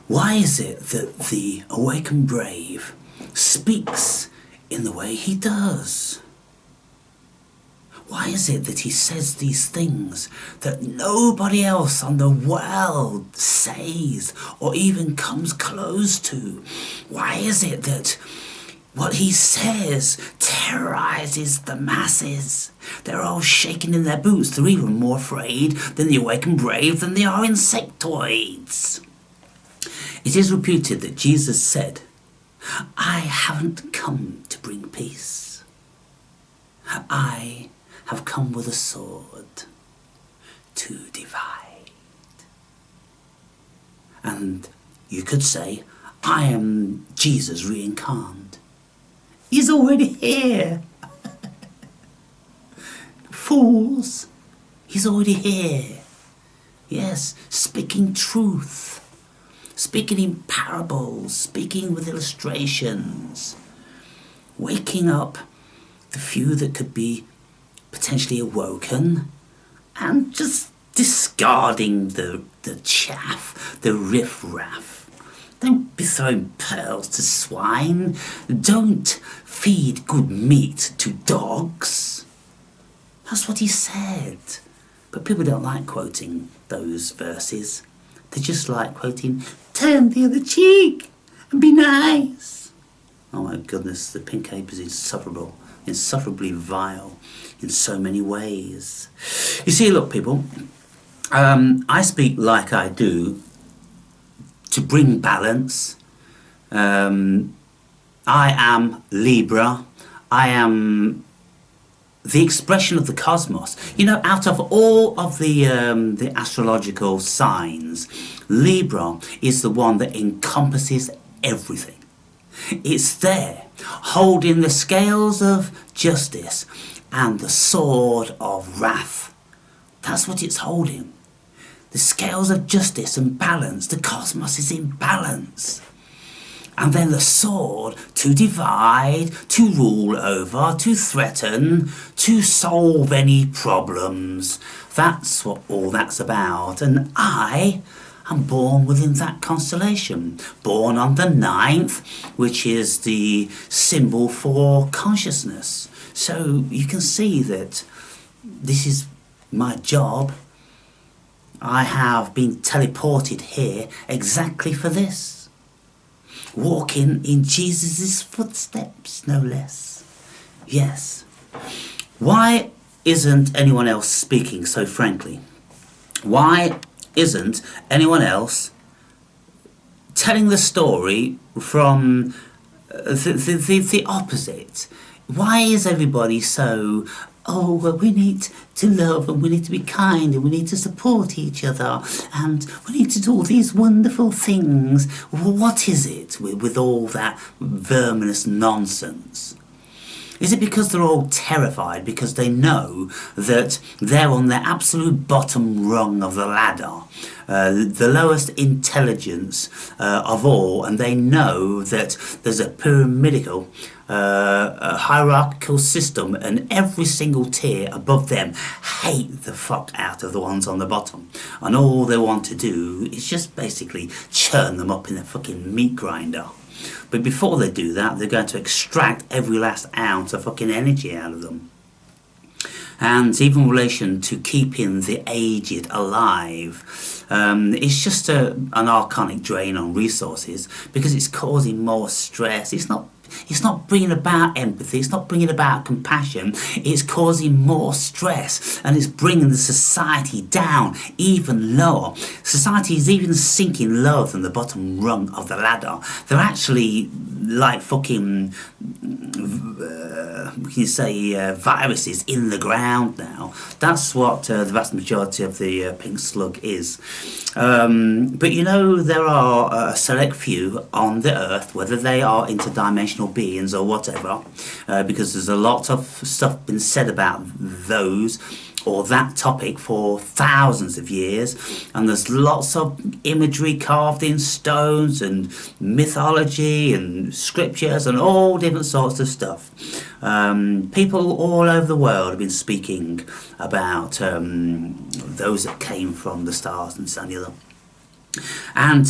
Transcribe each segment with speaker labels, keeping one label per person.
Speaker 1: Why is it that the awakened brave speaks in the way he does? Why is it that he says these things that nobody else on the world says or even comes close to? Why is it that what he says terrorizes the masses? They're all shaking in their boots. They're even more afraid than the awakened brave than they are insectoids. It is reputed that Jesus said, "I haven't come to bring peace. I have come with a sword to divide." And you could say, I am Jesus reincarnated. He's already here. Fools, he's already here. Yes, speaking truth, speaking in parables, speaking with illustrations, waking up the few that could be potentially awoken, and just discarding the chaff, the riff-raff. Don't be throwing pearls to swine. Don't feed good meat to dogs. That's what he said. But people don't like quoting those verses. They just like quoting, "Turn the other cheek and be nice." Oh my goodness, the pink ape is insufferable, insufferably vile in so many ways. You see, look people, I speak like I do to bring balance. I am Libra. I am the expression of the cosmos. You know, out of all of the astrological signs, Libra is the one that encompasses everything. It's there, holding the scales of justice and the sword of wrath. That's what it's holding. The scales of justice and balance. The cosmos is in balance. And then the sword to divide, to rule over, to threaten, to solve any problems. That's what all that's about. And I am born within that constellation. Born on the 9th, which is the symbol for consciousness. So you can see that this is my job. I have been teleported here exactly for this. Walking in Jesus' footsteps, no less. Yes. Why isn't anyone else speaking so frankly? Why isn't anyone else telling the story from the opposite? Why is everybody so, oh, well, we need to love and we need to be kind and we need to support each other and we need to do all these wonderful things? Well, what is it with all that verminous nonsense? Is it because they're all terrified because they know that they're on the absolute bottom rung of the ladder, the lowest intelligence of all, and they know that there's a pyramidical, hierarchical system and every single tier above them hate the fuck out of the ones on the bottom, and all they want to do is just basically churn them up in a fucking meat grinder? But before they do that, they're going to extract every last ounce of fucking energy out of them. And even in relation to keeping the aged alive, it's just an archonic drain on resources because it's causing more stress. It's not bringing about empathy, it's not bringing about compassion, it's causing more stress and it's bringing the society down even lower. Society is even sinking lower than the bottom rung of the ladder. They're actually like fucking, viruses in the ground now. That's what the vast majority of the pink slug is. But you know, there are a select few on the earth, whether they are interdimensional beings or whatever, because there's a lot of stuff been said about those or that topic for thousands of years, and there's lots of imagery carved in stones and mythology and scriptures and all different sorts of stuff. People all over the world have been speaking about those that came from the stars and this and the other. And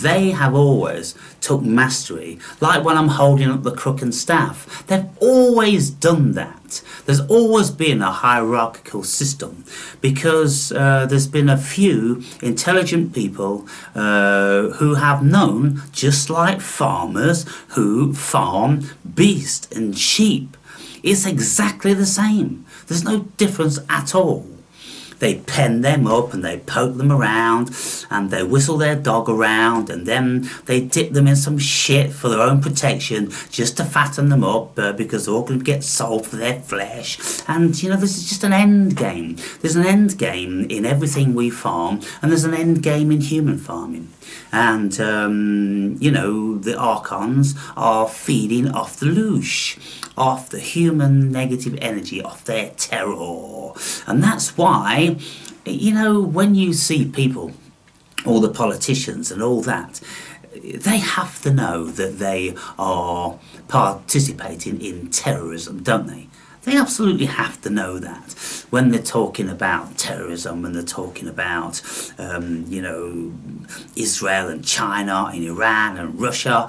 Speaker 1: they have always took mastery, like when I'm holding up the crook and staff. They've always done that. There's always been a hierarchical system because there's been a few intelligent people who have known, just like farmers who farm beasts and sheep. It's exactly the same. There's no difference at all. They pen them up and they poke them around and they whistle their dog around, and then they dip them in some shit for their own protection just to fatten them up because they're all going to get sold for their flesh. And you know, this is just an end game. There's an end game in everything we farm, and there's an end game in human farming. And you know, the archons are feeding off the loosh, off the human negative energy, off their terror. And that's why, you know, when you see people, all the politicians and all that, they have to know that they are participating in terrorism, don't they? They absolutely have to know that when they're talking about terrorism, when they're talking about, you know, Israel and China and Iran and Russia.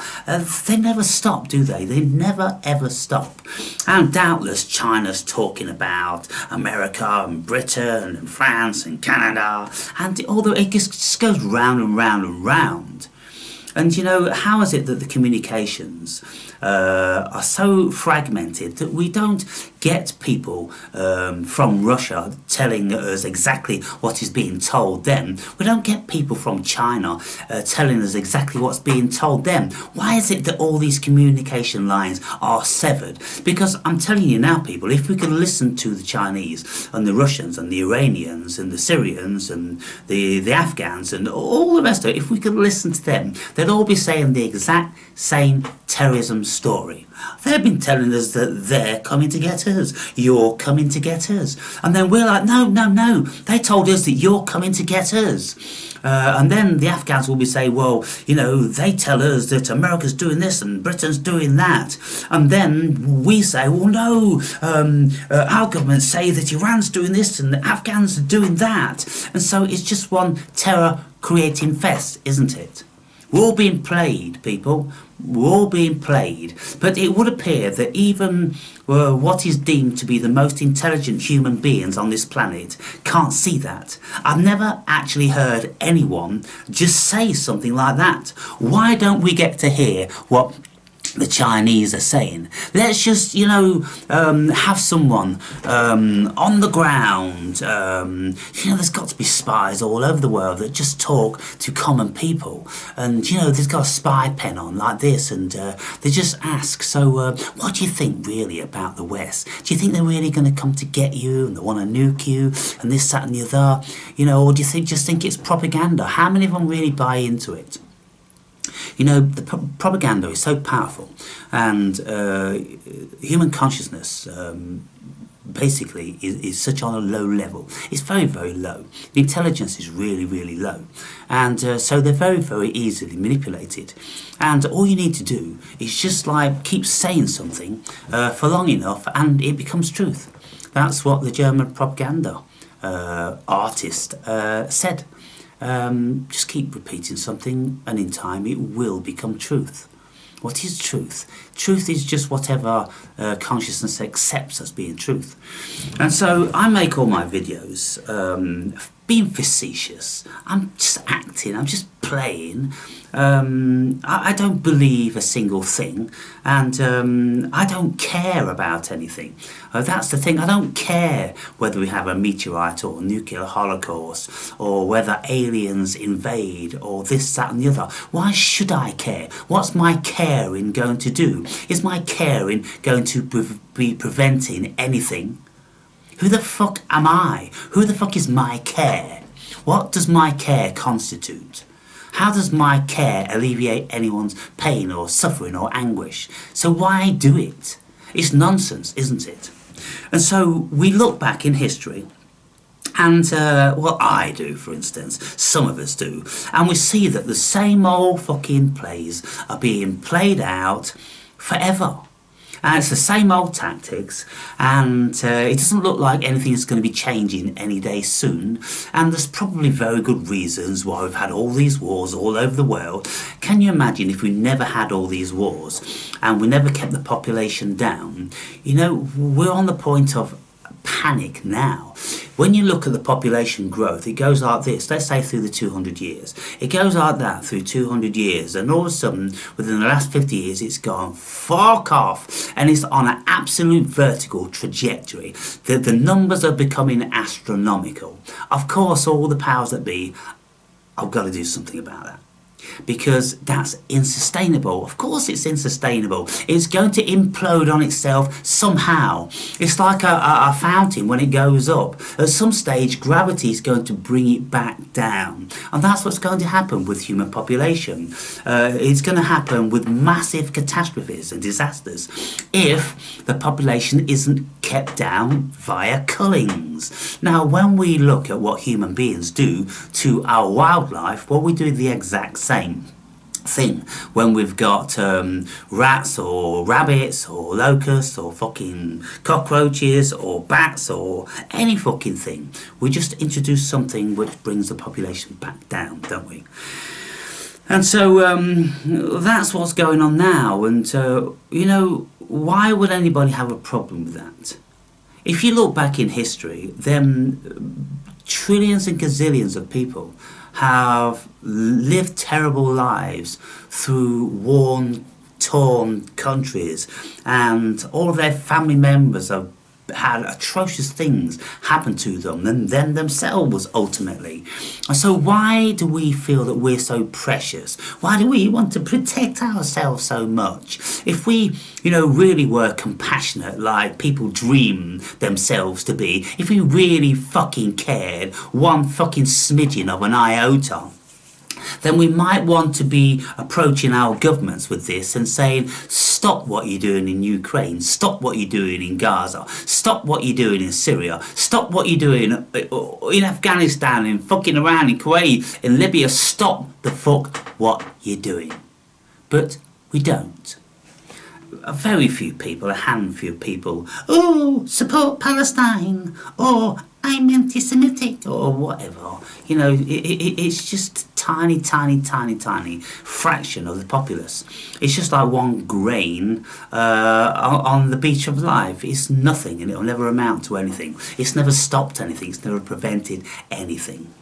Speaker 1: They never stop, do they? They never ever stop. And doubtless China's talking about America and Britain and France and Canada, and although it just goes round and round and round. And you know, how is it that the communications are so fragmented that we don't get people from Russia telling us exactly what is being told them? We don't get people from China telling us exactly what's being told them. Why is it that all these communication lines are severed? Because I'm telling you now, people, if we can listen to the Chinese and the Russians and the Iranians and the Syrians and the Afghans and all the rest of it, if we could listen to them, they'd all be saying the exact same terrorism story. They've been telling us that they're coming to get us, you're coming to get us. And then we're like, no, no, no, they told us that you're coming to get us. And then the Afghans will be saying, well, you know, they tell us that America's doing this and Britain's doing that. And then we say, well, no, our government say that Iran's doing this and the Afghans are doing that. And so it's just one terror-creating fest, isn't it? We're all being played, people. We're all being played. But it would appear that even what is deemed to be the most intelligent human beings on this planet can't see that. I've never actually heard anyone just say something like that. Why don't we get to hear what the Chinese are saying? Let's just, you know, have someone on the ground. You know, there's got to be spies all over the world that just talk to common people. And, you know, they've got a spy pen on like this, and they just ask, so what do you think really about the West? Do you think they're really going to come to get you and they want to nuke you and this, that and the other? You know, or do you just think it's propaganda? How many of them really buy into it? You know, the propaganda is so powerful, and human consciousness basically is such on a low level. It's very, very low. The intelligence is really, really low, and so they're very, very easily manipulated. And all you need to do is just like keep saying something for long enough, and it becomes truth. That's what the German propaganda artist said. Just keep repeating something, and in time it will become truth. What is truth? Truth is just whatever consciousness accepts as being truth. And so I make all my videos being facetious. I'm just acting, I'm just playing. I don't believe a single thing, and I don't care about anything. That's the thing. I don't care whether we have a meteorite or a nuclear holocaust, or whether aliens invade, or this, that and the other. Why should I care? What's my caring going to do? Is my caring going to be preventing anything? Who the fuck am I? Who the fuck is my care? What does my care constitute? How does my care alleviate anyone's pain or suffering or anguish? So why do it? It's nonsense, isn't it? And so we look back in history, and well, I do, for instance, some of us do, and we see that the same old fucking plays are being played out forever. And it's the same old tactics, and it doesn't look like anything is going to be changing any day soon. And there's probably very good reasons why we've had all these wars all over the world. Can you imagine if we never had all these wars and we never kept the population down? You know, we're on the point of panic now. When you look at the population growth, it goes like this, let's say through the 200 years. It goes like that through 200 years, and all of a sudden, within the last 50 years, it's gone fuck off, and it's on an absolute vertical trajectory. The numbers are becoming astronomical. Of course, all the powers that be, I've got to do something about that, because that's unsustainable. Of course it's unsustainable. It's going to implode on itself somehow. It's like a fountain when it goes up. At some stage, gravity is going to bring it back down. And that's what's going to happen with human population. It's going to happen with massive catastrophes and disasters if the population isn't kept down via cullings. Now, when we look at what human beings do to our wildlife, well, we do the exact same thing when we've got rats or rabbits or locusts or fucking cockroaches or bats or any fucking thing. We just introduce something which brings the population back down, don't we? And so that's what's going on now. And you know, why would anybody have a problem with that? If you look back in history, then trillions and gazillions of people have lived terrible lives through war-torn countries, and all of their family members have had atrocious things happen to them and them themselves ultimately. And so why do we feel that we're so precious? Why do we want to protect ourselves so much? If we, you know, really were compassionate like people dream themselves to be, if we really fucking cared one fucking smidgen of an iota, then we might want to be approaching our governments with this and saying, stop what you're doing in Ukraine, stop what you're doing in Gaza, stop what you're doing in Syria, stop what you're doing in Afghanistan, in fucking Iran, in Kuwait, in Libya, stop the fuck what you're doing. But we don't. A very few people, a handful of people, oh, support Palestine, or I'm anti-Semitic, or whatever. You know, it's just tiny fraction of the populace. It's just like one grain on the beach of life. It's nothing, and it'll never amount to anything. It's never stopped anything. It's never prevented anything.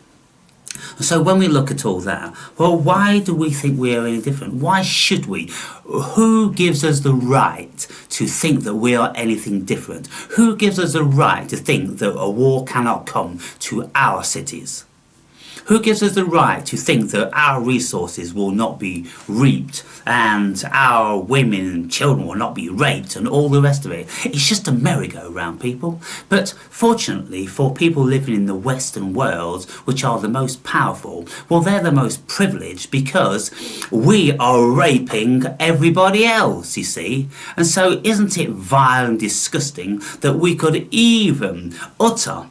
Speaker 1: So when we look at all that, well, why do we think we are any different? Why should we? Who gives us the right to think that we are anything different? Who gives us the right to think that a war cannot come to our cities? Who gives us the right to think that our resources will not be reaped and our women and children will not be raped and all the rest of it? It's just a merry-go-round, people. But fortunately for people living in the Western world, which are the most powerful, well, they're the most privileged because we are raping everybody else, you see. And so isn't it vile and disgusting that we could even utter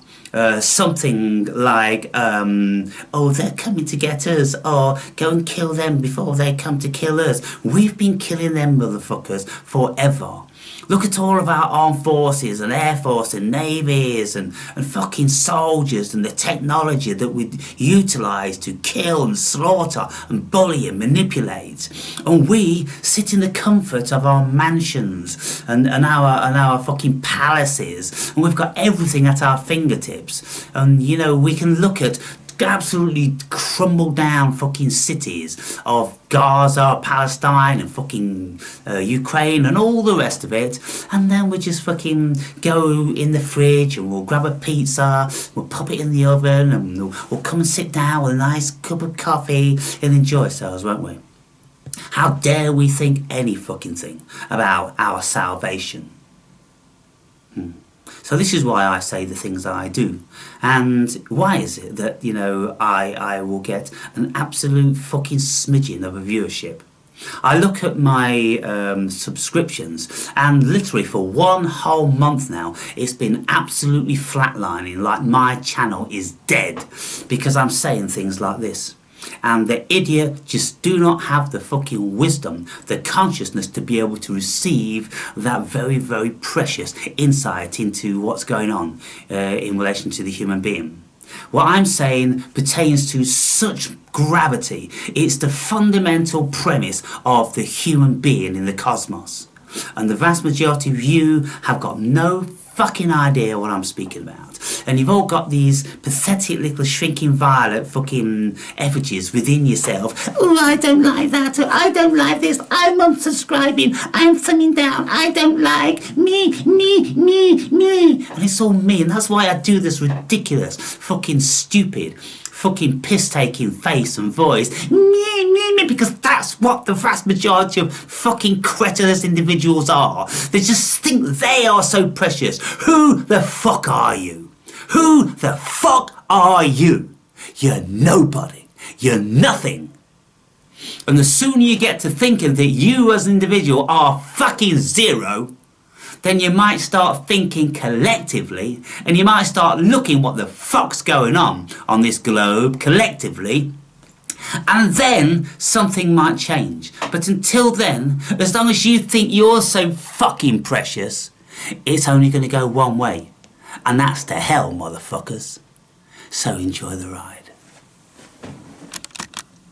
Speaker 1: something like, oh, they're coming to get us, or go and kill them before they come to kill us. We've been killing them motherfuckers forever. Look at all of our armed forces and air force and navies and fucking soldiers and the technology that we utilise to kill and slaughter and bully and manipulate. And we sit in the comfort of our mansions and our fucking palaces, and we've got everything at our fingertips. And, you know, we can look at absolutely crumble down fucking cities of Gaza, Palestine and fucking Ukraine and all the rest of it, and then we just fucking go in the fridge and we'll grab a pizza, we'll pop it in the oven, and we'll come and sit down with a nice cup of coffee and enjoy ourselves, won't we? How dare we think any fucking thing about our salvation? So this is why I say the things that I do. And why is it that, you know, I will get an absolute fucking smidgen of a viewership? I look at my subscriptions, and literally for one whole month now, it's been absolutely flatlining, like my channel is dead, because I'm saying things like this. And the idiot just do not have the fucking wisdom, the consciousness to be able to receive that very, very precious insight into what's going on in relation to the human being. What I'm saying pertains to such gravity. It's the fundamental premise of the human being in the cosmos. And the vast majority of you have got no fucking idea what I'm speaking about. And you've all got these pathetic little shrinking violet fucking effigies within yourself. Oh, I don't like that. I don't like this. I'm unsubscribing. I'm thumbing down. I don't like me. And it's all me. And that's why I do this ridiculous, fucking stupid, fucking piss-taking face and voice. Me, because that's what the vast majority of fucking cretinous individuals are. They just think they are so precious. Who the fuck are you? Who the fuck are you? You're nobody. You're nothing. And the sooner you get to thinking that you as an individual are fucking zero, then you might start thinking collectively, and you might start looking what the fuck's going on this globe collectively, and then something might change. But until then, as long as you think you're so fucking precious, it's only going to go one way, and that's to hell, motherfuckers. So enjoy the ride.